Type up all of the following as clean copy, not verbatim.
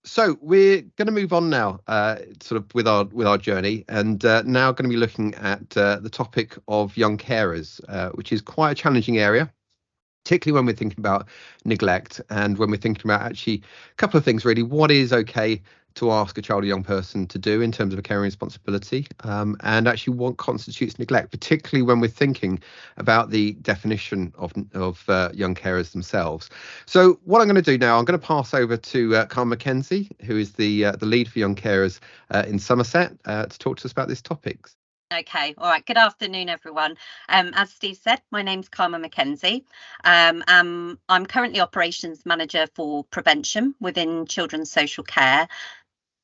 So we're going to move on now, sort of with our journey, and now going to be looking at the topic of young carers, which is quite a challenging area, particularly when we're thinking about neglect and when we're thinking about actually a couple of things really. What is okay to ask a child or young person to do in terms of a caring responsibility, and actually what constitutes neglect, particularly when we're thinking about the definition of young carers themselves. So what I'm going to do now, I'm going to pass over to Carl McKenzie, who is the lead for young carers in Somerset, to talk to us about this topic. Okay, all right. Good afternoon, everyone. As Steve said, my name's Karma McKenzie. I'm currently operations manager for prevention within children's social care.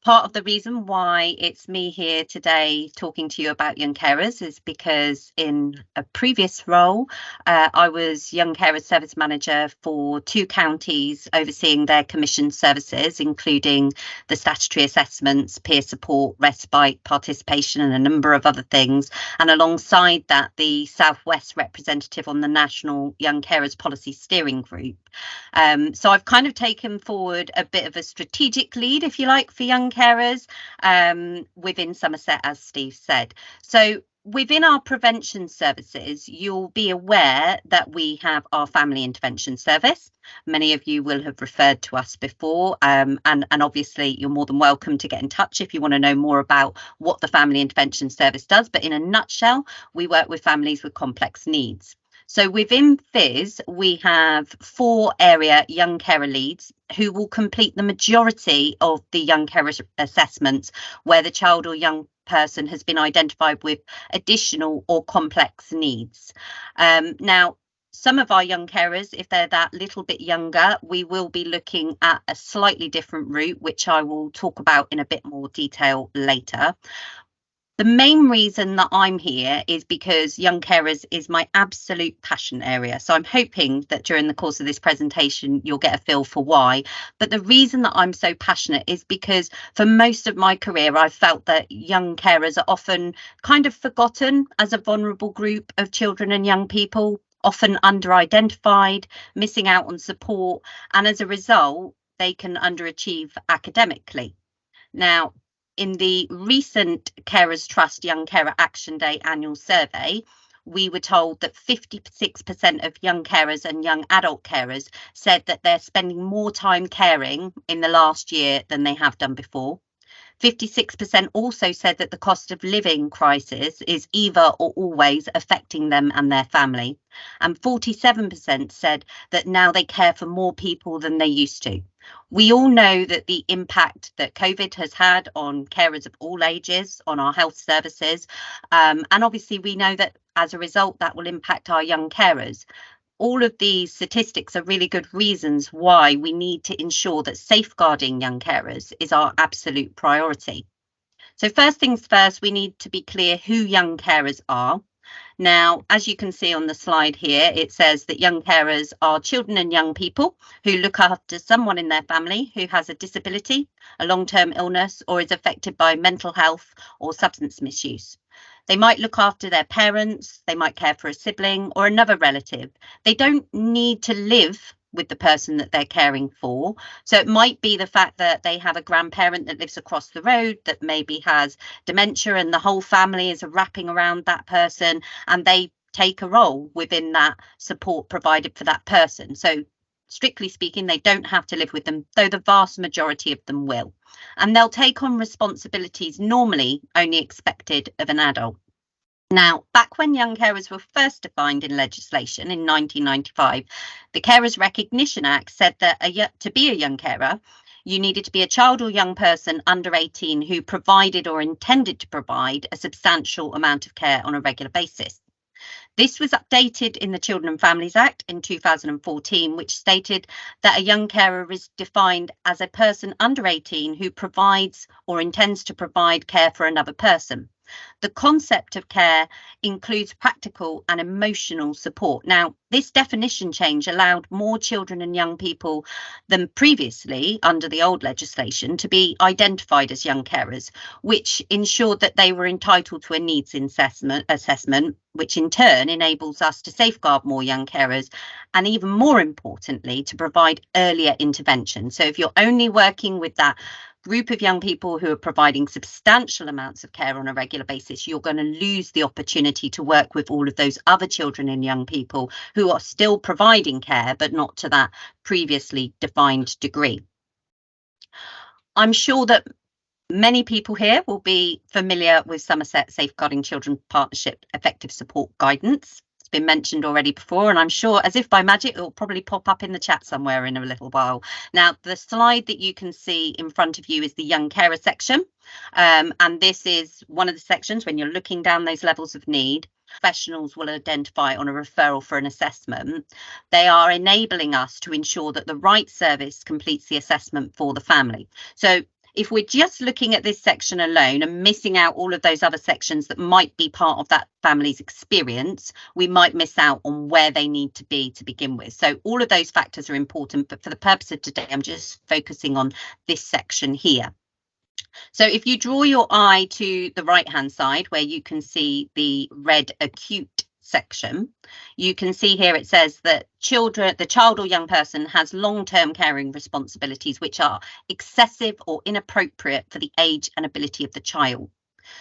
Part of the reason why it's me here today talking to you about young carers is because in a previous role, I was young carers service manager for 2 counties overseeing their commissioned services, including the statutory assessments, peer support, respite, participation, and a number of other things. And alongside that, the Southwest representative on the National Young Carers Policy Steering Group. So I've kind of taken forward a bit of a strategic lead, if you like, for young carers within Somerset, as Steve said. So within our prevention services, you'll be aware that we have our family intervention service. Many of you will have referred to us before, and obviously you're more than welcome to get in touch if you want to know more about what the family intervention service does. But in a nutshell, we work with families with complex needs. So within FIS, we have 4 area young carer leads who will complete the majority of the young carer assessments where the child or young person has been identified with additional or complex needs. Now, some of our young carers, if they're that little bit younger, we will be looking at a slightly different route, which I will talk about in a bit more detail later. The main reason that I'm here is because young carers is my absolute passion area. So I'm hoping that during the course of this presentation, you'll get a feel for why. But the reason that I'm so passionate is because for most of my career, I've felt that young carers are often kind of forgotten as a vulnerable group of children and young people, often under-identified, missing out on support. And as a result, they can underachieve academically. Now, in the recent Carers Trust Young Carer Action Day annual survey, we were told that 56% of young carers and young adult carers said that they're spending more time caring in the last year than they have done before. 56% also said that the cost of living crisis is either or always affecting them and their family. And 47% said that now they care for more people than they used to. We all know that the impact that COVID has had on carers of all ages, on our health services, and obviously we know that as a result that will impact our young carers. All of these statistics are really good reasons why we need to ensure that safeguarding young carers is our absolute priority. So first things first, we need to be clear who young carers are. Now, as you can see on the slide here, it says that young carers are children and young people who look after someone in their family who has a disability, a long-term illness, or is affected by mental health or substance misuse. They might look after their parents, they might care for a sibling or another relative. They don't need to live with the person that they're caring for. So it might be the fact that they have a grandparent that lives across the road that maybe has dementia and the whole family is wrapping around that person and they take a role within that support provided for that person. So strictly speaking, they don't have to live with them, though the vast majority of them will. And they'll take on responsibilities normally only expected of an adult. Now, back when young carers were first defined in legislation in 1995, the Carers Recognition Act said that to be a young carer, you needed to be a child or young person under 18 who provided or intended to provide a substantial amount of care on a regular basis. This was updated in the Children and Families Act in 2014, which stated that a young carer is defined as a person under 18 who provides or intends to provide care for another person. The concept of care includes practical and emotional support. Now, this definition change allowed more children and young people than previously under the old legislation to be identified as young carers, which ensured that they were entitled to a needs assessment, which in turn enables us to safeguard more young carers and, even more importantly, to provide earlier intervention. So if you're only working with that group of young people who are providing substantial amounts of care on a regular basis, you're going to lose the opportunity to work with all of those other children and young people who are still providing care, but not to that previously defined degree. I'm sure that many people here will be familiar with Somerset Safeguarding Children Partnership Effective Support Guidance. It's been mentioned already before, and I'm sure, as if by magic, it will probably pop up in the chat somewhere in a little while. Now, the slide that you can see in front of you is the young carer section, and this is one of the sections when you're looking down those levels of need. Professionals will identify on a referral for an assessment. They are enabling us to ensure that the right service completes the assessment for the family. So if we're just looking at this section alone and missing out all of those other sections that might be part of that family's experience, we might miss out on where they need to be to begin with. So all of those factors are important, but for the purpose of today, I'm just focusing on this section here. So if you draw your eye to the right hand side where you can see the red acute section, you can see here it says that the child or young person has long-term caring responsibilities which are excessive or inappropriate for the age and ability of the child.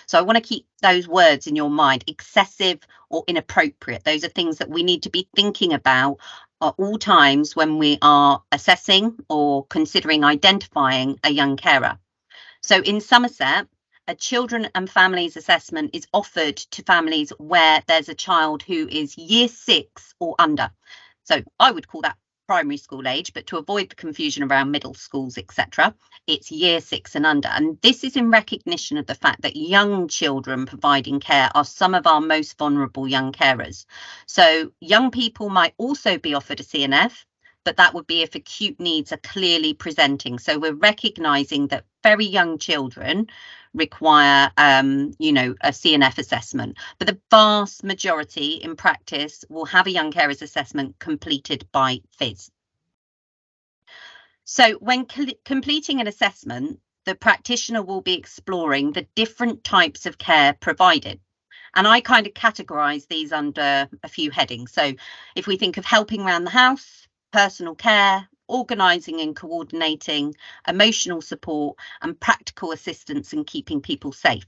So I want to keep those words in your mind: excessive or inappropriate. Those are things that we need to be thinking about at all times when we are assessing or considering identifying a young carer. So in Somerset, a children and families assessment is offered to families where there's a child who is year 6 or under. So I would call that primary school age, but to avoid the confusion around middle schools, etc., it's year 6 and under. And this is in recognition of the fact that young children providing care are some of our most vulnerable young carers. So young people might also be offered a CNF, but that would be if acute needs are clearly presenting. So we're recognising that very young children require, a CNF assessment, but the vast majority in practice will have a young carers assessment completed by FIS. So when completing an assessment, the practitioner will be exploring the different types of care provided. And I kind of categorise these under a few headings. So if we think of helping around the house, personal care, organising and coordinating, emotional support and practical assistance in keeping people safe.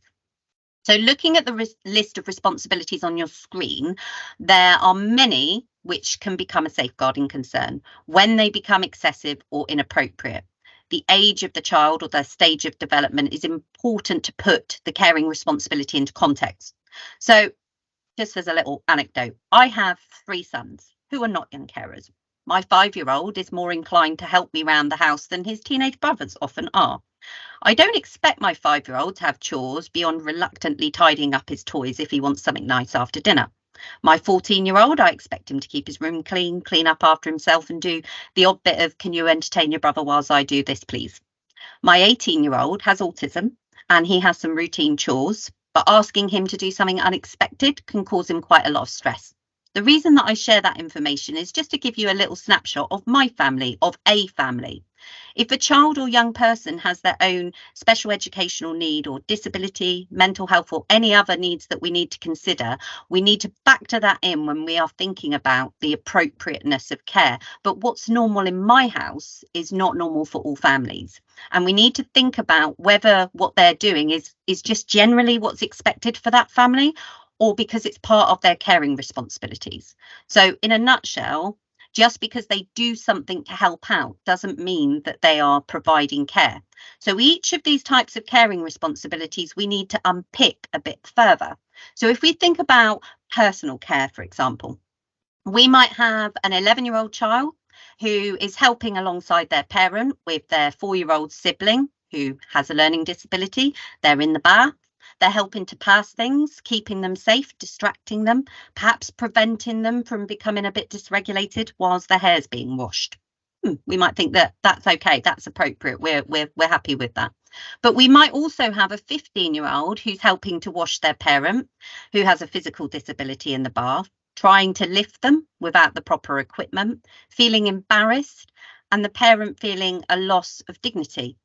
So looking at the list of responsibilities on your screen, there are many which can become a safeguarding concern when they become excessive or inappropriate. The age of the child or their stage of development is important to put the caring responsibility into context. So just as a little anecdote, I have 3 sons who are not young carers. My 5-year-old is more inclined to help me around the house than his teenage brothers often are. I don't expect my 5-year-old to have chores beyond reluctantly tidying up his toys if he wants something nice after dinner. My 14-year-old, I expect him to keep his room clean, clean up after himself and do the odd bit of, can you entertain your brother whilst I do this, please? My 18-year-old has autism and he has some routine chores, but asking him to do something unexpected can cause him quite a lot of stress. The reason that I share that information is just to give you a little snapshot of my family, of a family. If a child or young person has their own special educational need or disability, mental health or any other needs that we need to consider, we need to factor that in when we are thinking about the appropriateness of care. But what's normal in my house is not normal for all families. And we need to think about whether what they're doing is just generally what's expected for that family, or because it's part of their caring responsibilities. So in a nutshell, just because they do something to help out doesn't mean that they are providing care. So each of these types of caring responsibilities we need to unpick a bit further. So if we think about personal care, for example, we might have an 11-year-old child who is helping alongside their parent with their 4-year-old sibling who has a learning disability. They're in the bath. They're helping to pass things, keeping them safe, distracting them, perhaps preventing them from becoming a bit dysregulated whilst their hair's being washed. We might think that that's okay, that's appropriate. We're happy with that. But we might also have a 15-year-old who's helping to wash their parent who has a physical disability in the bath, trying to lift them without the proper equipment, feeling embarrassed, and the parent feeling a loss of dignity.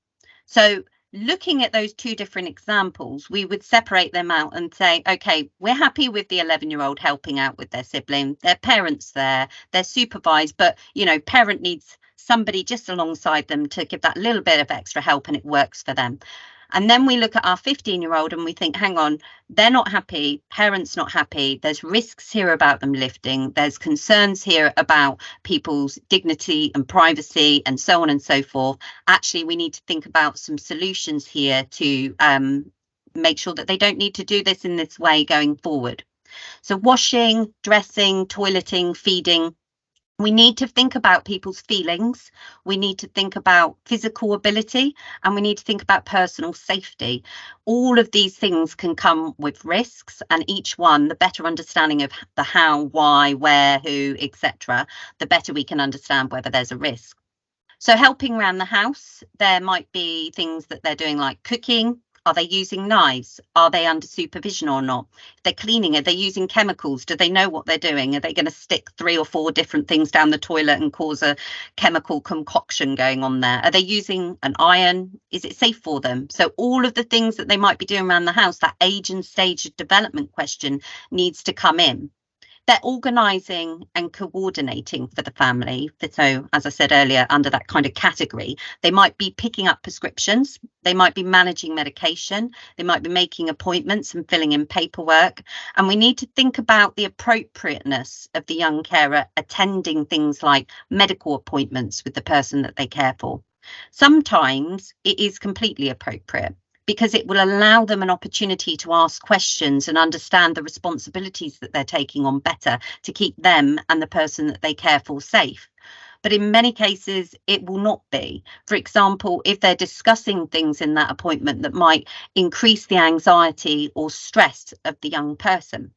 So looking at those two different examples, we would separate them out and say, okay, we're happy with the 11-year-old helping out with their sibling, their parents there, they're supervised, but, you know, parent needs somebody just alongside them to give that little bit of extra help, and it works for them. And then we look at our 15-year-old and we think, hang on, they're not happy, parents not happy, there's risks here about them lifting, there's concerns here about people's dignity and privacy and so on and so forth. Actually, we need to think about some solutions here to make sure that they don't need to do this in this way going forward. So washing, dressing, toileting, feeding. We need to think about people's feelings, we need to think about physical ability, and we need to think about personal safety. All of these things can come with risks, and each one, the better understanding of the how, why, where, who, etc., the better we can understand whether there's a risk. So helping around the house, there might be things that they're doing like cooking. Are they using knives? Are they under supervision or not? If they're cleaning, are they using chemicals? Do they know what they're doing? Are they going to stick 3 or 4 different things down the toilet and cause a chemical concoction going on there? Are they using an iron? Is it safe for them? So all of the things that they might be doing around the house, that age and stage of development question needs to come in. They're organising and coordinating for the family. So, as I said earlier, under that kind of category, they might be picking up prescriptions, they might be managing medication, they might be making appointments and filling in paperwork. And we need to think about the appropriateness of the young carer attending things like medical appointments with the person that they care for. Sometimes it is completely appropriate, because it will allow them an opportunity to ask questions and understand the responsibilities that they're taking on better to keep them and the person that they care for safe. But in many cases, it will not be. For example, if they're discussing things in that appointment that might increase the anxiety or stress of the young person.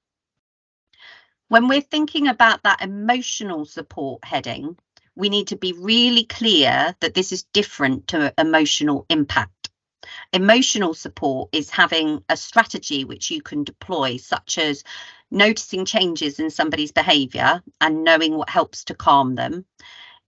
When we're thinking about that emotional support heading, we need to be really clear that this is different to emotional impact. Emotional support is having a strategy which you can deploy, such as noticing changes in somebody's behaviour and knowing what helps to calm them.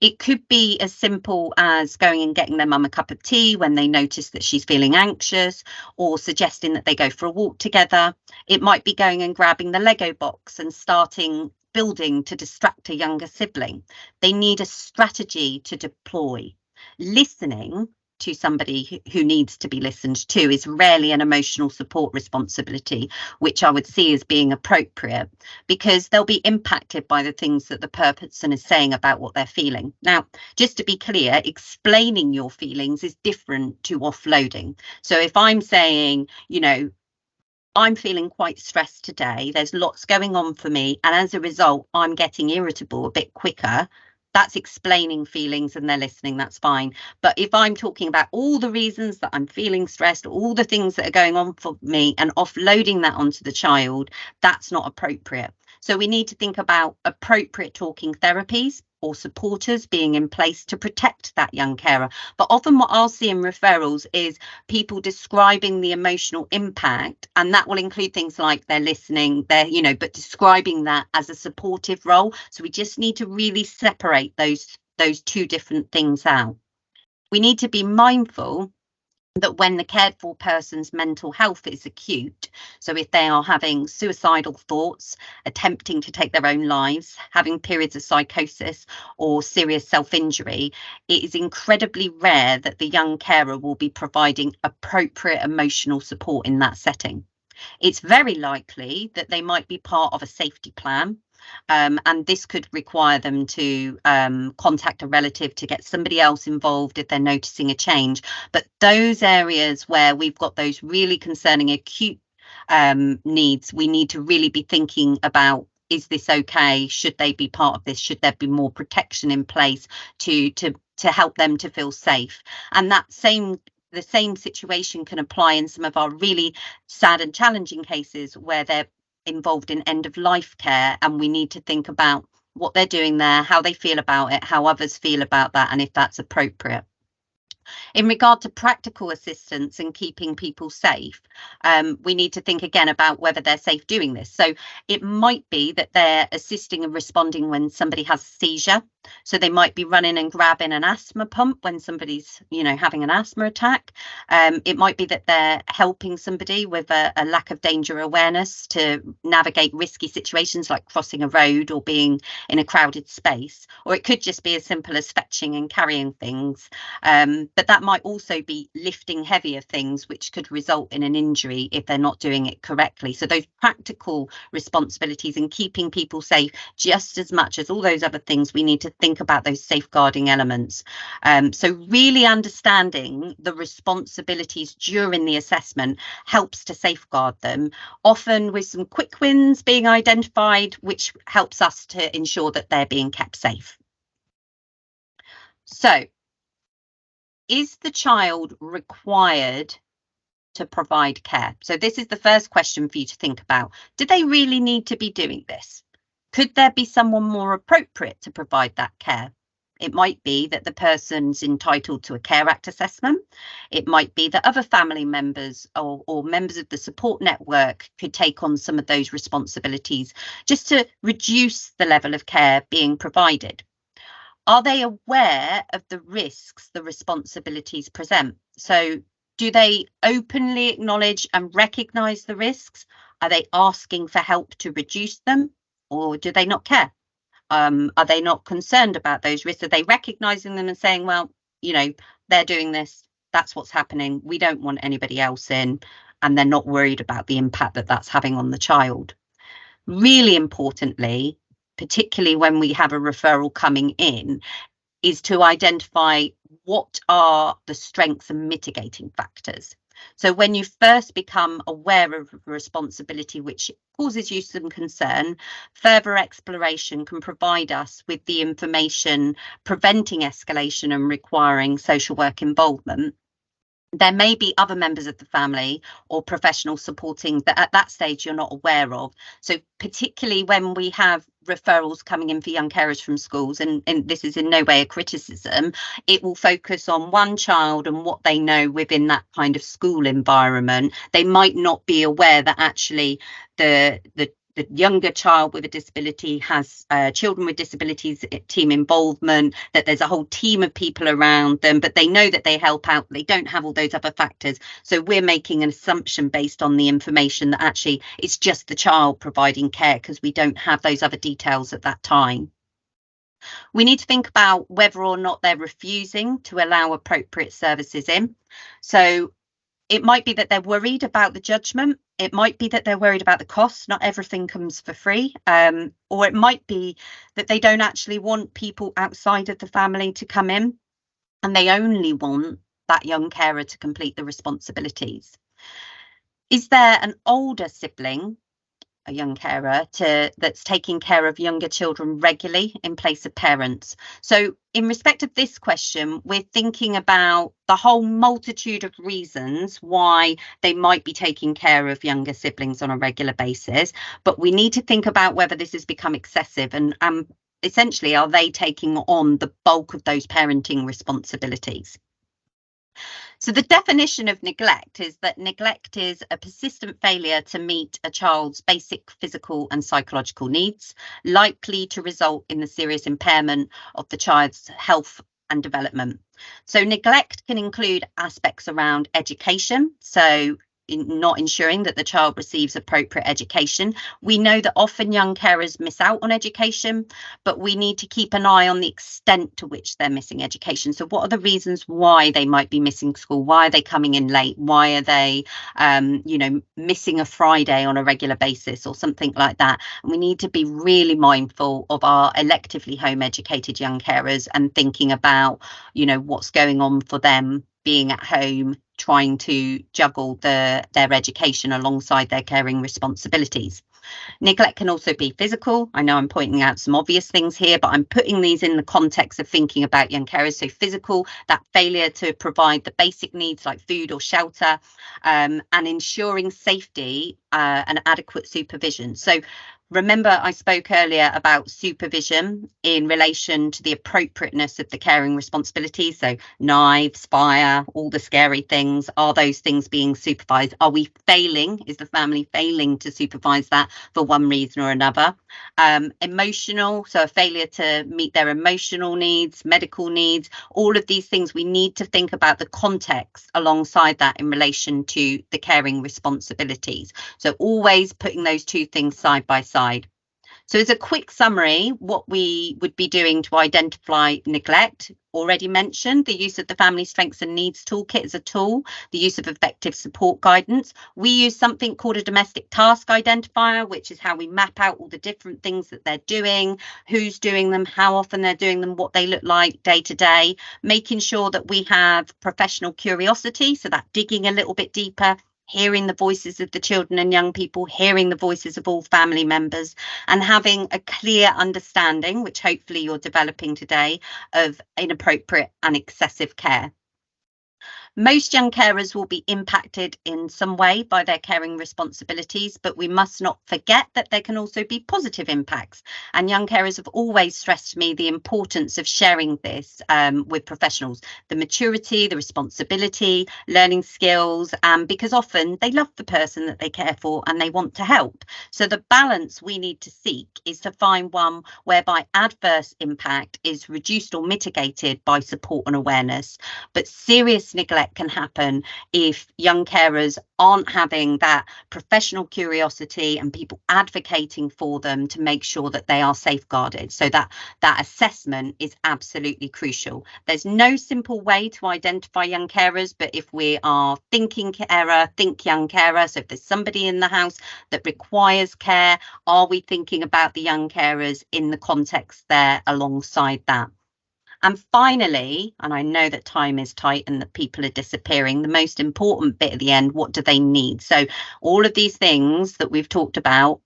It could be as simple as going and getting their mum a cup of tea when they notice that she's feeling anxious, or suggesting that they go for a walk together. It might be going and grabbing the Lego box and starting building to distract a younger sibling. They need a strategy to deploy. Listening to somebody who needs to be listened to is rarely an emotional support responsibility, which I would see as being appropriate, because they'll be impacted by the things that the person is saying about what they're feeling. Now, just to be clear, explaining your feelings is different to offloading. So if I'm saying, you know, I'm feeling quite stressed today, there's lots going on for me, and as a result, I'm getting irritable a bit quicker, that's explaining feelings and they're listening, that's fine. But if I'm talking about all the reasons that I'm feeling stressed, all the things that are going on for me, and offloading that onto the child, that's not appropriate. So we need to think about appropriate talking therapies or supporters being in place to protect that young carer. But often what I'll see in referrals is people describing the emotional impact, and that will include things like they're listening, they're, you know, but describing that as a supportive role. So we just need to really separate those two different things out. We need to be mindful that when the cared for person's mental health is acute, so if they are having suicidal thoughts, attempting to take their own lives, having periods of psychosis or serious self-injury, it is incredibly rare that the young carer will be providing appropriate emotional support in that setting. It's very likely that they might be part of a safety plan. And this could require them to contact a relative to get somebody else involved if they're noticing a change. But those areas where we've got those really concerning acute needs, we need to really be thinking about, is this okay? Should they be part of this? Should there be more protection in place to help them to feel safe? And the same situation can apply in some of our really sad and challenging cases where they're involved in end of life care, and we need to think about what they're doing there, how they feel about it, how others feel about that, and if that's appropriate. In regard to practical assistance and keeping people safe, we need to think again about whether they're safe doing this. So it might be that they're assisting and responding when somebody has a seizure. So they might be running and grabbing an asthma pump when somebody's, having an asthma attack. It might be that they're helping somebody with a lack of danger awareness to navigate risky situations like crossing a road or being in a crowded space. Or it could just be as simple as fetching and carrying things. But that might also be lifting heavier things, which could result in an injury if they're not doing it correctly. So those practical responsibilities and keeping people safe, just as much as all those other things, we need to think about those safeguarding elements. So really understanding the responsibilities during the assessment helps to safeguard them, often with some quick wins being identified, which helps us to ensure that they're being kept safe. So, is the child required to provide care? So this is the first question for you to think about. Do they really need to be doing this? Could there be someone more appropriate to provide that care? It might be that the person's entitled to a Care Act assessment. It might be that other family members or members of the support network could take on some of those responsibilities just to reduce the level of care being provided. Are they aware of the risks the responsibilities present? So do they openly acknowledge and recognise the risks? Are they asking for help to reduce them, or do they not care? Are they not concerned about those risks? Are they recognising them and saying, well, they're doing this, that's what's happening, we don't want anybody else in, and they're not worried about the impact that that's having on the child? Really importantly, particularly when we have a referral coming in, is to identify what are the strengths and mitigating factors. So when you first become aware of a responsibility which causes you some concern, further exploration can provide us with the information preventing escalation and requiring social work involvement. There may be other members of the family or professionals supporting that at that stage you're not aware of. So particularly when we have referrals coming in for young carers from schools, and this is in no way a criticism, it will focus on one child and what they know within that kind of school environment. They might not be aware that actually the younger child with a disability has children with disabilities team involvement, that there's a whole team of people around them, but they know that they help out. They don't have all those other factors. So we're making an assumption based on the information that actually it's just the child providing care because we don't have those other details at that time. We need to think about whether or not they're refusing to allow appropriate services in. So it might be that they're worried about the judgment. It might be that they're worried about the cost. Not everything comes for free. Or it might be that they don't actually want people outside of the family to come in, and they only want that young carer to complete the responsibilities. Is there an older sibling, a young carer, that's taking care of younger children regularly in place of parents? So in respect of this question, we're thinking about the whole multitude of reasons why they might be taking care of younger siblings on a regular basis, but we need to think about whether this has become excessive and essentially, are they taking on the bulk of those parenting responsibilities? So the definition of neglect is that neglect is a persistent failure to meet a child's basic physical and psychological needs, likely to result in the serious impairment of the child's health and development. So neglect can include aspects around education, so not ensuring that the child receives appropriate education. We know that often young carers miss out on education, but we need to keep an eye on the extent to which they're missing education. So what are the reasons why they might be missing school? Why are they coming in late? Why are they, missing a Friday on a regular basis or something like that? And we need to be really mindful of our electively home educated young carers and thinking about, what's going on for them being at home, trying to juggle their education alongside their caring responsibilities. Neglect can also be physical. I know I'm pointing out some obvious things here, but I'm putting these in the context of thinking about young carers. So physical, that failure to provide the basic needs like food or shelter, and ensuring safety and adequate supervision. So Remember, I spoke earlier about supervision in relation to the appropriateness of the caring responsibilities. So knives, fire, all the scary things. Are those things being supervised? Are we failing? Is the family failing to supervise that for one reason or another? Emotional, so a failure to meet their emotional needs, medical needs, all of these things, we need to think about the context alongside that in relation to the caring responsibilities. So always putting those two things side by side. So as a quick summary, what we would be doing to identify neglect, already mentioned, the use of the Family Strengths and Needs Toolkit as a tool, the use of effective support guidance. We use something called a domestic task identifier, which is how we map out all the different things that they're doing, who's doing them, how often they're doing them, what they look like day to day, making sure that we have professional curiosity, so that digging a little bit deeper, hearing the voices of the children and young people, hearing the voices of all family members, and having a clear understanding, which hopefully you're developing today, of inappropriate and excessive care. Most young carers will be impacted in some way by their caring responsibilities, but we must not forget that there can also be positive impacts. And young carers have always stressed to me the importance of sharing this with professionals, the maturity, the responsibility, learning skills, because often they love the person that they care for and they want to help. So the balance we need to seek is to find one whereby adverse impact is reduced or mitigated by support and awareness, but serious neglect can happen if young carers aren't having that professional curiosity and people advocating for them to make sure that they are safeguarded. So that assessment is absolutely crucial. There's no simple way to identify young carers, but if we are thinking carer, think young carer. So if there's somebody in the house that requires care, are we thinking about the young carers in the context there alongside that? And finally, and I know that time is tight and that people are disappearing, the most important bit at the end, what do they need? So all of these things that we've talked about,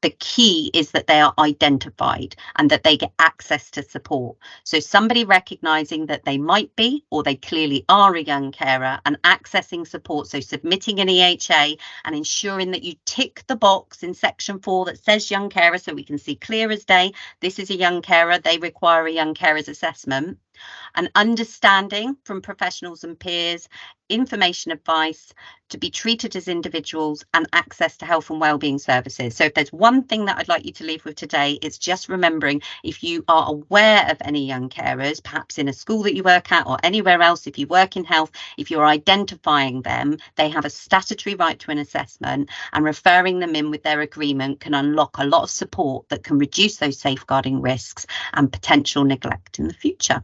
the key is that they are identified and that they get access to support. So somebody recognizing that they might be, or they clearly are a young carer, and accessing support. So submitting an EHA and ensuring that you tick the box in section 4 that says young carer, so we can see clear as day, this is a young carer, they require a young carer's assessment. And understanding from professionals and peers, information advice, to be treated as individuals, and access to health and wellbeing services. So if there's one thing that I'd like you to leave with today, it's just remembering, if you are aware of any young carers, perhaps in a school that you work at or anywhere else, if you work in health, if you're identifying them, they have a statutory right to an assessment, and referring them in with their agreement can unlock a lot of support that can reduce those safeguarding risks and potential neglect in the future.